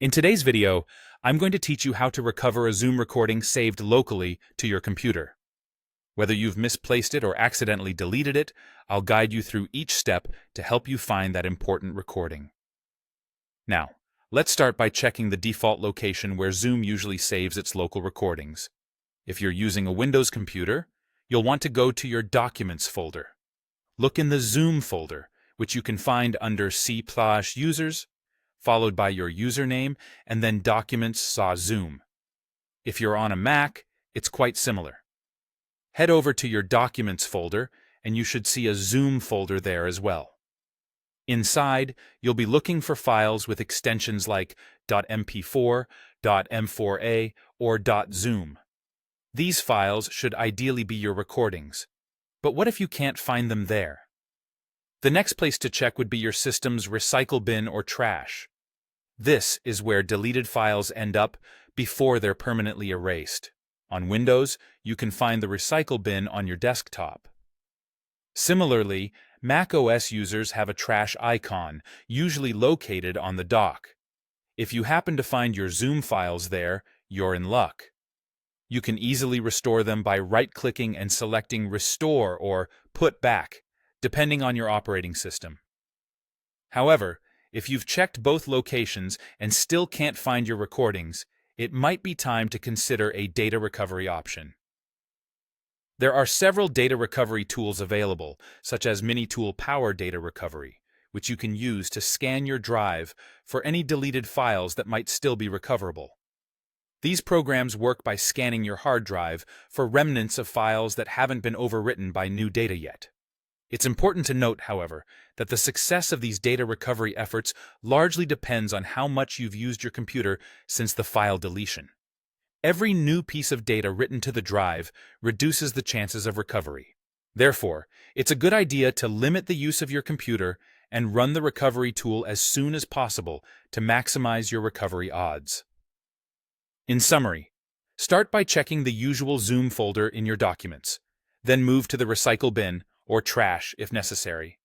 In today's video, I'm going to teach you how to recover a Zoom recording saved locally to your computer. Whether you've misplaced it or accidentally deleted it, I'll guide you through each step to help you find that important recording. Now, let's start by checking the default location where Zoom usually saves its local recordings. If you're using a Windows computer, you'll want to go to your Documents folder. Look in the Zoom folder, which you can find under C/Users, followed by your username, and then Documents/Zoom. If you're on a Mac, it's quite similar. Head over to your Documents folder, and you should see a Zoom folder there as well. Inside, you'll be looking for files with extensions like .mp4, .m4a, or .zoom. These files should ideally be your recordings. But what if you can't find them there? The next place to check would be your system's recycle bin or trash. This is where deleted files end up before they're permanently erased. On Windows, you can find the recycle bin on your desktop. Similarly, Mac OS users have a trash icon, usually located on the dock. If you happen to find your Zoom files there, you're in luck. You can easily restore them by right-clicking and selecting Restore or Put Back, depending on your operating system. However, if you've checked both locations and still can't find your recordings, it might be time to consider a data recovery option. There are several data recovery tools available, such as Minitool Power Data Recovery, which you can use to scan your drive for any deleted files that might still be recoverable. These programs work by scanning your hard drive for remnants of files that haven't been overwritten by new data yet. It's important to note, however, that the success of these data recovery efforts largely depends on how much you've used your computer since the file deletion. Every new piece of data written to the drive reduces the chances of recovery. Therefore, it's a good idea to limit the use of your computer and run the recovery tool as soon as possible to maximize your recovery odds. In summary, start by checking the usual Zoom folder in your documents, then move to the recycle bin or trash if necessary.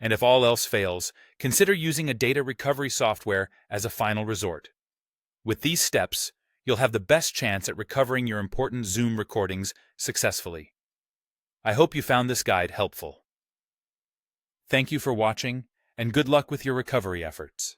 And if all else fails, consider using a data recovery software as a final resort. With these steps, you'll have the best chance at recovering your important Zoom recordings successfully. I hope you found this guide helpful. Thank you for watching, and good luck with your recovery efforts.